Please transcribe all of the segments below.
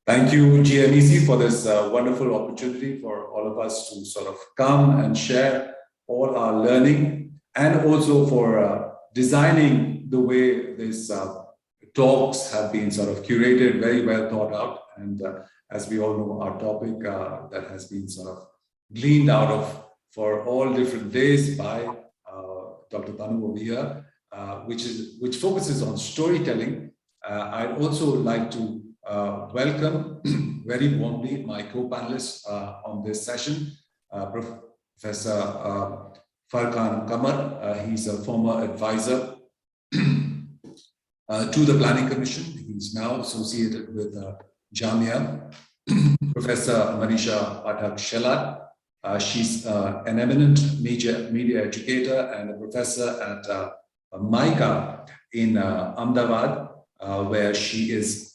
Thank you, GMEC, for this wonderful opportunity for all of us to sort of come and share all our learning, and also for designing the way these talks have been sort of curated, very well thought out. And as we all know, our topic that has been sort of gleaned out of for all different days by Dr. Tanu over here, which focuses on storytelling. I'd also like to welcome very warmly my co-panelists on this session, Professor Farkan Kamar. He's a former advisor to the Planning Commission. He's now associated with Jamia. Professor Manisha Pathak Shelat. She's an eminent media educator and a professor at MICA in Ahmedabad, where she's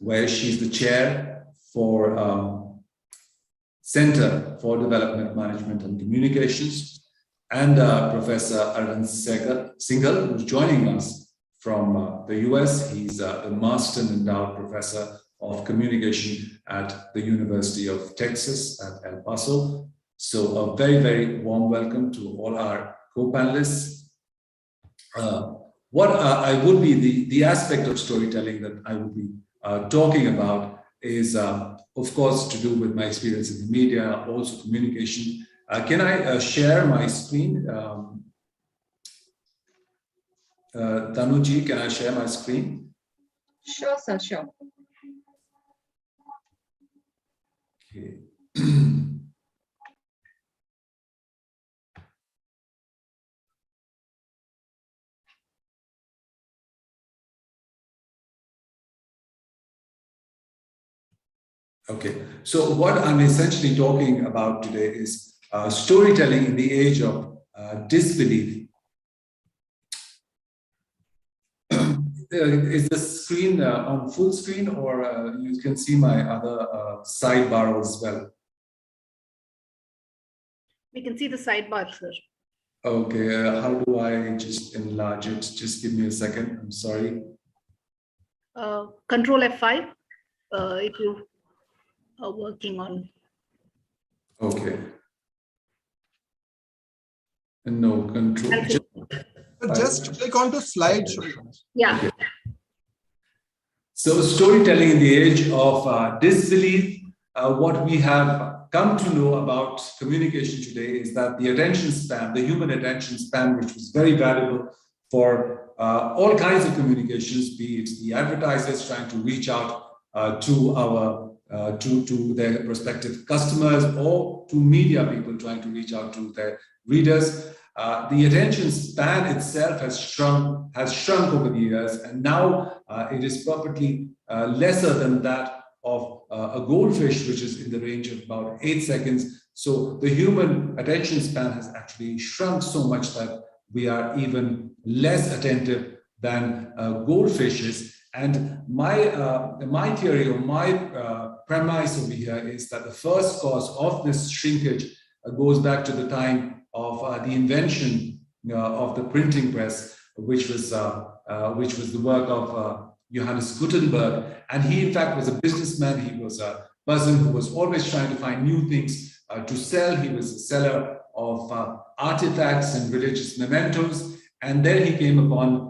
the chair for Center for Development Management and Communications, and Professor Arvind Singh, who's joining us from the US. He's a Marston Endowed Professor of Communication at the University of Texas at El Paso. So a very, very warm welcome to all our co-panelists. What I would be, the aspect of storytelling that I would be talking about is, of course, to do with my experience in the media, also communication. Can I share my screen? Tanuji, can I share my screen? Sure, sir, sure. Okay. Okay, so what I'm essentially talking about today is storytelling in the age of disbelief. Is the screen on full screen, or you can see my other sidebar as well? We can see the sidebar, sir. Okay, how do I just enlarge it? Just give me a second, I'm sorry. Control F5 if you are working on. Okay. No, control. Just click on to slideshow. Yeah. Okay. So storytelling in the age of disbelief, what we have come to know about communication today is that the attention span, the human attention span, which was very valuable for all kinds of communications, be it the advertisers trying to reach out to their prospective customers, or to media people trying to reach out to their readers. The attention span itself has shrunk over the years, and now it is probably lesser than that of a goldfish, which is in the range of about 8 seconds. So the human attention span has actually shrunk so much that we are even less attentive than goldfishes. And my theory, or my premise over here, is that the first cause of this shrinkage goes back to the time of the invention of the printing press, which was the work of Johannes Gutenberg. And he, in fact, was a businessman. He was a person who was always trying to find new things to sell. He was a seller of artifacts and religious mementos. And then he came upon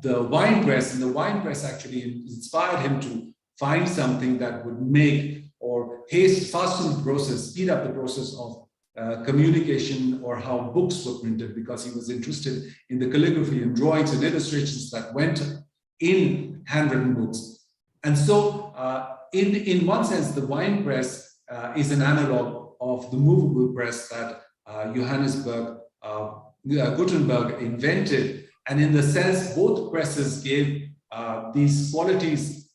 the wine press, and the wine press actually inspired him to find something that would make or fasten the process, speed up the process of communication, or how books were printed, because he was interested in the calligraphy and drawings and illustrations that went in handwritten books. And so in one sense, the wine press is an analog of the movable press that Gutenberg invented. And in the sense, both presses gave these qualities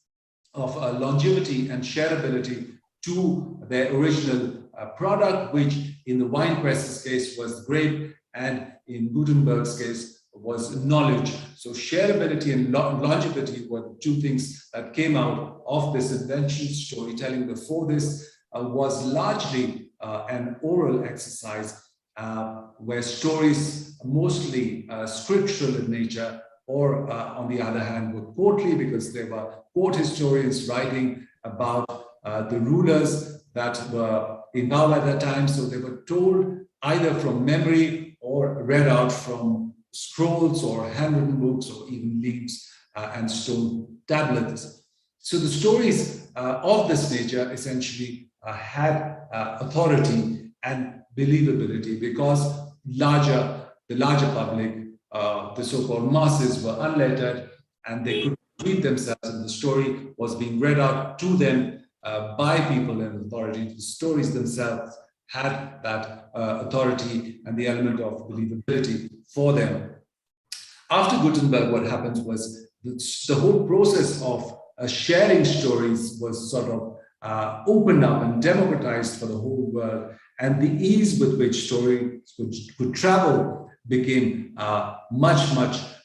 of longevity and shareability to their original product, which in the wine press's case was grape, and in Gutenberg's case was knowledge. So shareability and longevity were the two things that came out of this invention. Storytelling before this was largely an oral exercise, where stories, mostly scriptural in nature, or on the other hand, were courtly because they were court historians writing about the rulers that were in power at that time. So they were told either from memory or read out from scrolls or handwritten books or even leaves and stone tablets. So the stories of this nature essentially had authority and believability because the larger public, the so-called masses, were unlettered and they could read themselves, and the story was being read out to them by people in authority. The stories themselves had that authority and the element of believability for them. After Gutenberg, what happens was the whole process of sharing stories was sort of opened up and democratized for the whole world, and the ease with which stories could travel became much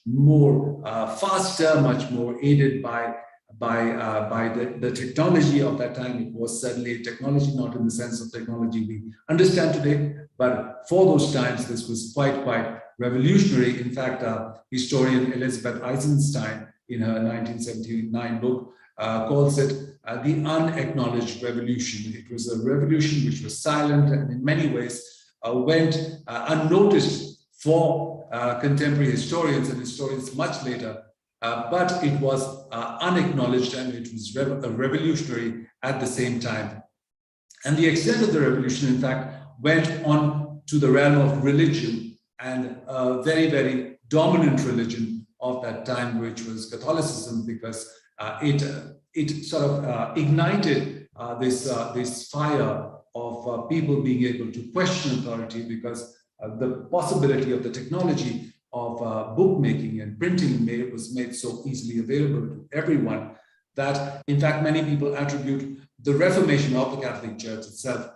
more faster, much more aided by the technology of that time. It was certainly technology, not in the sense of technology we understand today, but for those times, this was quite revolutionary. In fact, historian Elizabeth Eisenstein, in her 1979 book, calls it the unacknowledged revolution. It was a revolution which was silent and in many ways went unnoticed for contemporary historians and historians much later, but it was unacknowledged, and it was revolutionary at the same time. And the extent of the revolution, in fact, went on to the realm of religion, and a very dominant religion of that time, which was Catholicism, because it sort of ignited this fire of people being able to question authority, because the possibility of the technology of bookmaking and printing was made so easily available to everyone that, in fact, many people attribute the Reformation of the Catholic Church itself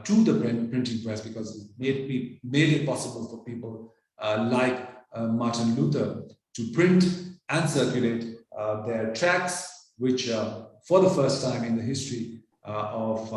to the printing press, because it made it possible for people like Martin Luther to print and circulate their tracts, which for the first time in the history of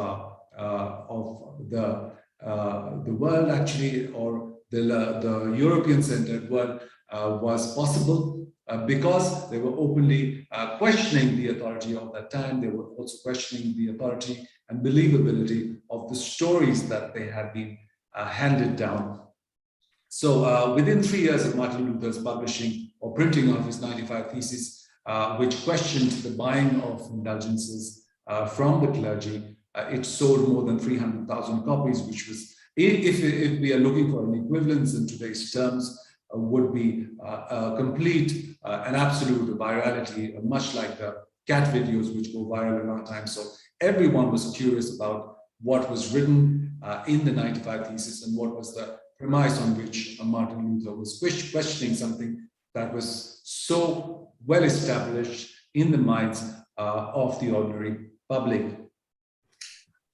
the world, actually, or the European-centered world, was possible because they were openly questioning the authority of that time. They were also questioning the authority and believability of the stories that they had been handed down. So within 3 years of Martin Luther's publishing or printing of his 95 Theses, which questioned the buying of indulgences from the clergy, it sold more than 300,000 copies, which was, if we are looking for an equivalence in today's terms, would be a complete and absolute virality, much like the cat videos which go viral in our time. So everyone was curious about what was written in the 95 Theses and what was the premise on which Martin Luther was questioning something that was so well established in the minds of the ordinary public.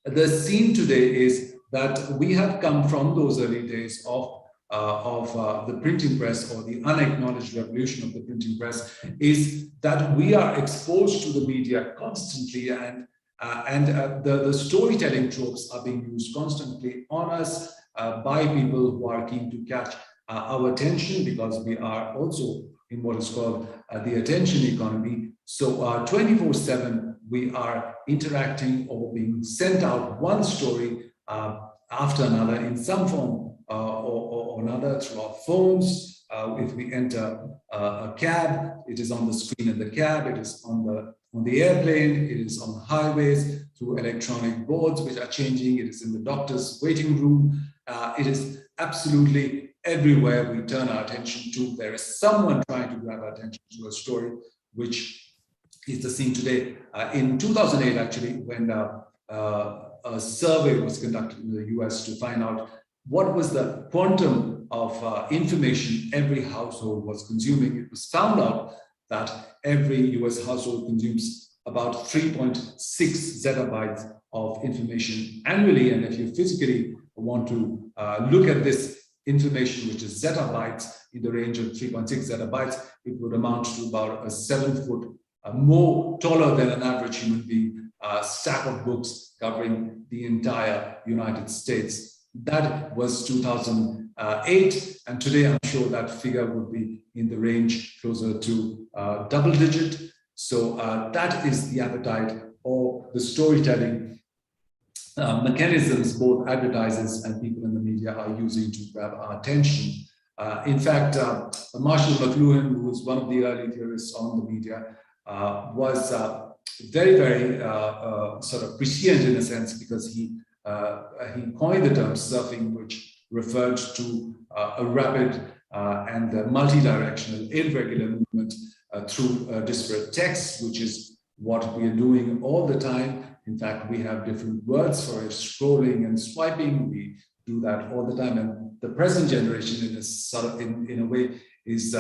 The scene today is that we have come from those early days of the printing press, or the unacknowledged revolution of the printing press, is that we are exposed to the media constantly, and the storytelling tropes are being used constantly on us by people who are keen to catch our attention, because we are also in what is called the attention economy. So 24/7, we are interacting or being sent out one story after another in some form or another through our phones. If we enter a cab, it is on the screen in the cab, it is on the airplane, it is on highways through electronic boards which are changing, it is in the doctor's waiting room, it is absolutely everywhere we turn our attention to. There is someone trying to grab our attention to a story, which is the scene today. In 2008, actually, when a survey was conducted in the US to find out what was the quantum of information every household was consuming, it was found out that every US household consumes about 3.6 zettabytes of information annually. And if you physically want to look at this information, which is zettabytes, in the range of 3.6 zettabytes, it would amount to about a 7-foot, more taller than an average human being, stack of books covering the entire United States. That was 2008, and today I'm sure that figure would be in the range closer to double digit. So that is the appetite or the storytelling mechanisms both advertisers and people in the media are using to grab our attention. In fact, Marshall McLuhan, who was one of the early theorists on the media, was very, very sort of prescient in a sense, because he coined the term surfing, which referred to a rapid and multi-directional, irregular movement through disparate texts, which is what we are doing all the time. In fact, we have different words for it: scrolling and swiping. We do that all the time, and the present generation, in a sort of in a way, is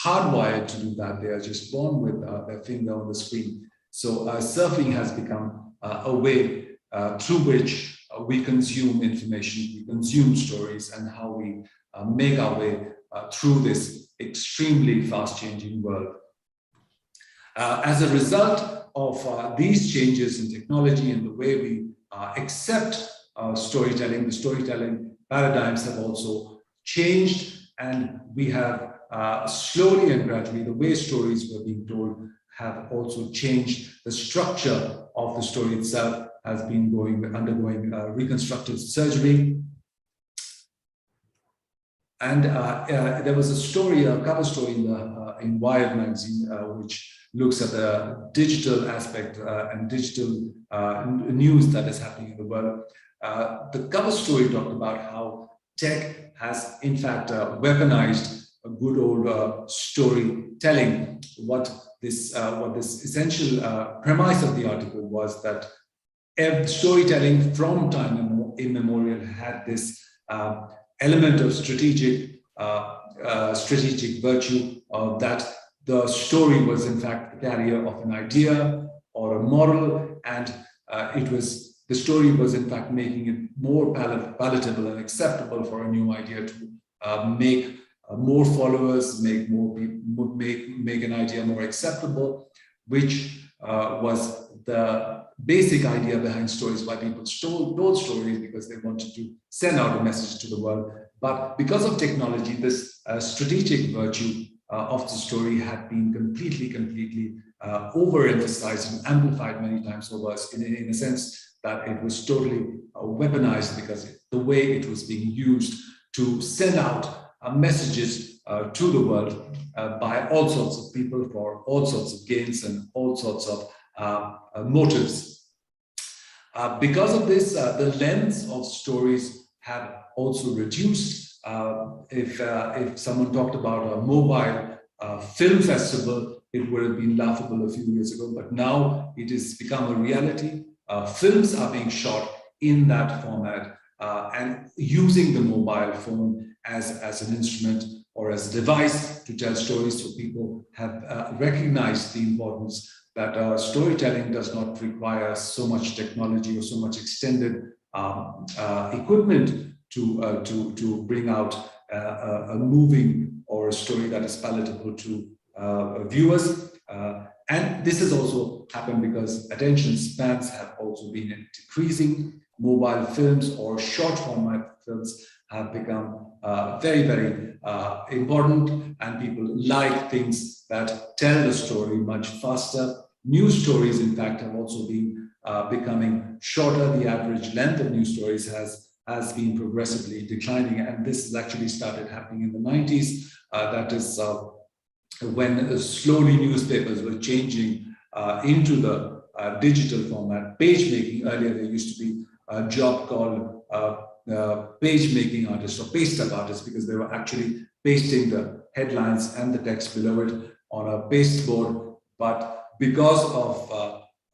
hardwired to do that. They are just born with their finger on the screen. So surfing has become a way through which we consume information, we consume stories, and how we make our way through this extremely fast-changing world. As a result of these changes in technology and the way we accept storytelling, the storytelling paradigms have also changed, and we have slowly and gradually, the way stories were being told have also changed. The structure of the story itself has been undergoing reconstructive surgery. And there was a story, a cover story in Wired magazine, which looks at the digital aspect and digital news that is happening in the world. The cover story talked about how tech has, in fact, weaponized a good old storytelling. What this essential premise of the article was that storytelling from time immemorial had this element of strategic virtue, that the story was in fact the carrier of an idea or a moral, and the story was in fact making it more palatable and acceptable for a new idea to make more followers, make more people, make an idea more acceptable, which was the basic idea behind stories, why people told stories, because they wanted to send out a message to the world. But because of technology, this strategic virtue of the story had been completely overemphasized and amplified many times over, in a sense that it was totally weaponized, because the way it was being used to send out messages to the world by all sorts of people for all sorts of gains and all sorts of motives. Because of this, the length of stories have also reduced. If someone talked about a mobile film festival, it would have been laughable a few years ago, but now it has become a reality. Films are being shot in that format and using the mobile phone as an instrument or as a device to tell stories. So people have recognized the importance that storytelling does not require so much technology or so much extended equipment to bring out a moving or a story that is palatable to viewers. And this has also happened because attention spans have also been decreasing. Mobile films or short format films have become very important, and people like things that tell the story much faster. News stories, in fact, have also been becoming shorter. The average length of news stories has been progressively declining, and this has actually started happening in the 90s. That is when slowly newspapers were changing into the digital format. Page making, earlier there used to be a job called page making artists or paste up artists, because they were actually pasting the headlines and the text below it on a pasteboard. But because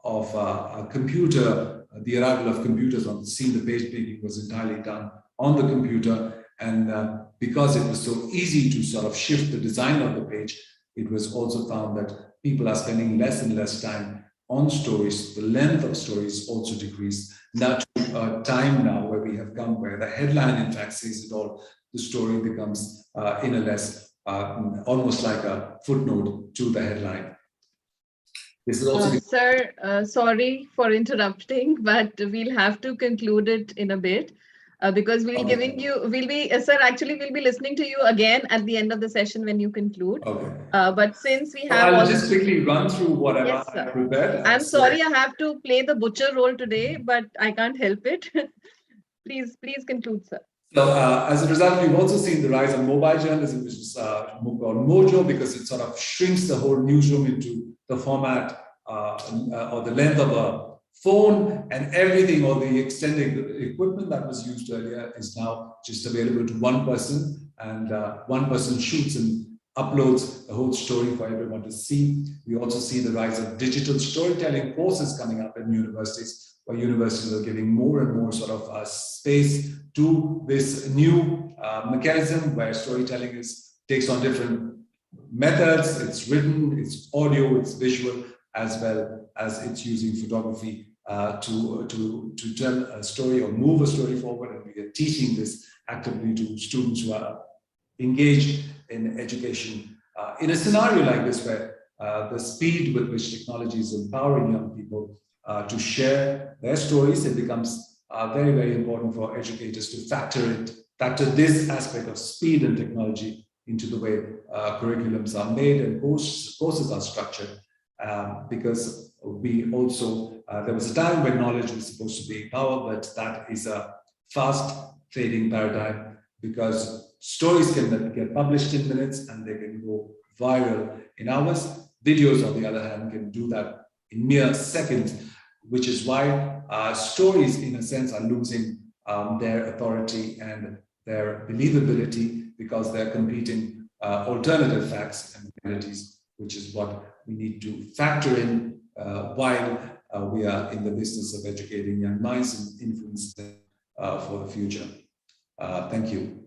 of a computer, the arrival of computers on the scene, the page making was entirely done on the computer. And because it was so easy to sort of shift the design of the page, it was also found that people are spending less and less time on stories. The length of stories also decreased. Now to a time now where we have come, where the headline in fact says it all. The story becomes in a less, almost like a footnote to the headline. This is also sir, sorry for interrupting, but we'll have to conclude it in a bit. because we'll sir, actually we'll be listening to you again at the end of the session when you conclude. Okay. But since we have I'll just quickly run through what Yes, I prepared. I'm sorry I have to play the butcher role today, but I can't help it. Please conclude, sir. So as a result, we've also seen the rise of mobile journalism, which is called Mojo, because it sort of shrinks the whole newsroom into the format or the length of a phone, and everything, or the extended equipment that was used earlier is now just available to one person, and one person shoots and uploads the whole story for everyone to see. We also see the rise of digital storytelling courses coming up in universities, where universities are giving more and more sort of space to this new mechanism where storytelling takes on different methods. It's written, it's audio, it's visual, as well as it's using photography to tell a story or move a story forward. And we are teaching this actively to students who are engaged in education. In a scenario like this, where the speed with which technology is empowering young people to share their stories, it becomes very, very important for educators to factor this aspect of speed and technology into the way curriculums are made and courses are structured. Because we also, there was a time when knowledge was supposed to be power, but that is a fast fading paradigm, because stories can get published in minutes and they can go viral in hours. Videos, on the other hand, can do that in mere seconds, which is why stories, in a sense, are losing their authority and their believability, because they're competing alternative facts and realities, which is what we need to factor in while we are in the business of educating young minds and influencing them for the future. Thank you.